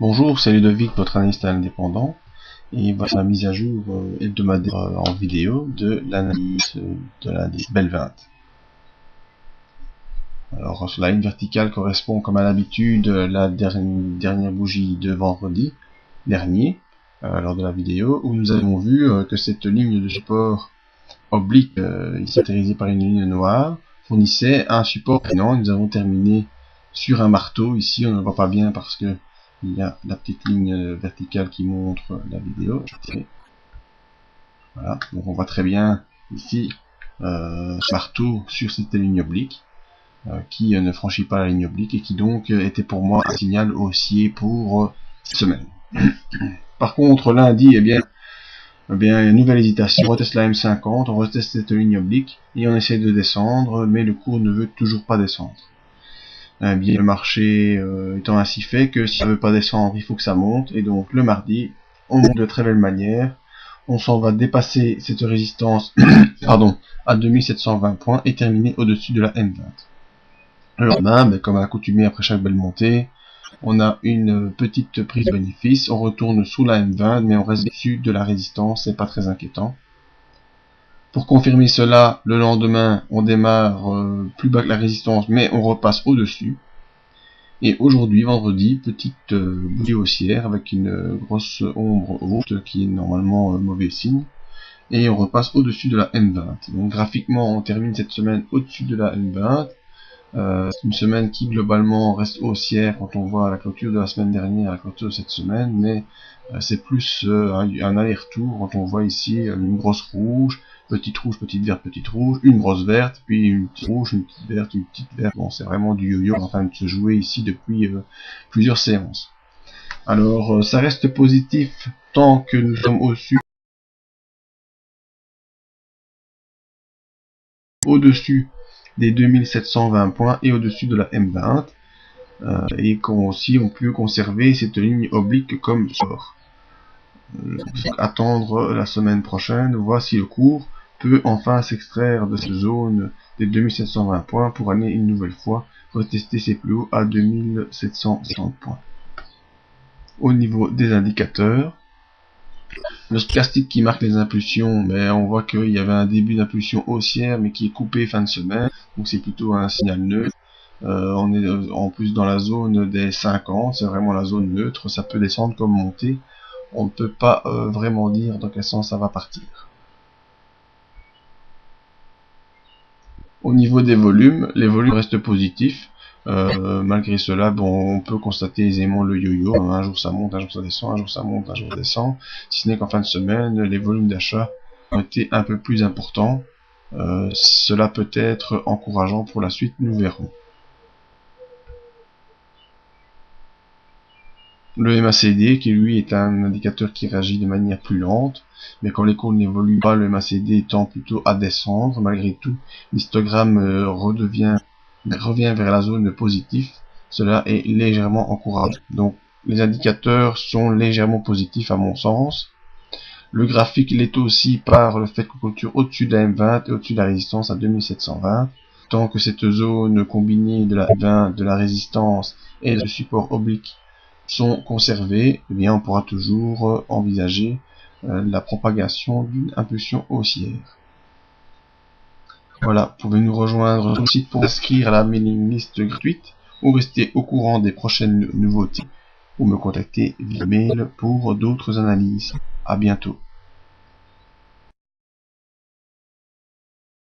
Bonjour, c'est Ludovic, votre analyste indépendant, et voici ma mise à jour hebdomadaire en vidéo de l'analyse de l'indice Bell 20. Alors, la ligne verticale correspond, comme à l'habitude, la dernière bougie de vendredi dernier, lors de la vidéo, où nous avons vu que cette ligne de support oblique, ici caractérisée par une ligne noire, fournissait un support précédent. Nous avons terminé sur un marteau. Ici, on ne le voit pas bien parce que il y a la petite ligne verticale qui montre la vidéo. Voilà, donc on voit très bien ici ce marteau sur cette ligne oblique qui ne franchit pas la ligne oblique et qui donc était pour moi un signal haussier pour cette semaine. Par contre, lundi, eh bien, il y a une nouvelle hésitation. On reteste la M50, on reteste cette ligne oblique et on essaie de descendre, mais le cours ne veut toujours pas descendre. Eh bien, le marché étant ainsi fait que si ça ne veut pas descendre, il faut que ça monte. Et donc le mardi, on monte de très belle manière. On s'en va dépasser cette résistance pardon, à 2720 points et terminer au-dessus de la M20. Le lendemain, comme à l'accoutumée après chaque belle montée, on a une petite prise de bénéfice, on retourne sous la M20, mais on reste au-dessus de la résistance, c'est pas très inquiétant. Pour confirmer cela, le lendemain, on démarre plus bas que la résistance, mais on repasse au-dessus. Et aujourd'hui, vendredi, petite bougie haussière avec une grosse ombre haute qui est normalement mauvais signe. Et on repasse au-dessus de la M20. Donc graphiquement, on termine cette semaine au-dessus de la M20. C'est une semaine qui globalement reste haussière quand on voit la clôture de la semaine dernière, la clôture de cette semaine, mais c'est plus un aller-retour quand on voit ici une grosse rouge, petite verte, petite rouge, une grosse verte, puis une petite rouge, une petite verte, une petite verte. Bon, c'est vraiment du yo-yo en train de se jouer ici depuis plusieurs séances. Alors, ça reste positif tant que nous sommes au-dessus des 2720 points et au-dessus de la M20. Et aussi on peut conserver cette ligne oblique comme support. Attendre la semaine prochaine, voir si le cours peut enfin s'extraire de cette zone des 2720 points pour aller une nouvelle fois retester ses plus hauts à 2760 points. Au niveau des indicateurs, le stochastique qui marque les impulsions, mais on voit qu'il y avait un début d'impulsion haussière mais qui est coupé fin de semaine, donc c'est plutôt un signal neutre. On est en plus dans la zone des 50, c'est vraiment la zone neutre, ça peut descendre comme monter, on ne peut pas vraiment dire dans quel sens ça va partir. Au niveau des volumes, les volumes restent positifs, malgré cela, bon, on peut constater aisément le yo-yo, un jour ça monte, un jour ça descend, un jour ça monte, un jour ça descend, si ce n'est qu'en fin de semaine, les volumes d'achat ont été un peu plus importants, cela peut être encourageant pour la suite, nous verrons. Le MACD, qui lui est un indicateur qui réagit de manière plus lente, mais quand les cours n'évoluent pas, le MACD tend plutôt à descendre. Malgré tout, l'histogramme revient vers la zone positive. Cela est légèrement encourageant. Donc, les indicateurs sont légèrement positifs à mon sens. Le graphique l'est aussi par le fait qu'on clôture au-dessus de la M20 et au-dessus de la résistance à 2720. Tant que cette zone combinée de la M20, de la résistance et du support oblique sont conservés, eh bien on pourra toujours envisager la propagation d'une impulsion haussière. Voilà, vous pouvez nous rejoindre sur le site pour inscrire à la mailing list gratuite ou rester au courant des prochaines nouveautés ou me contacter via mail pour d'autres analyses. À bientôt.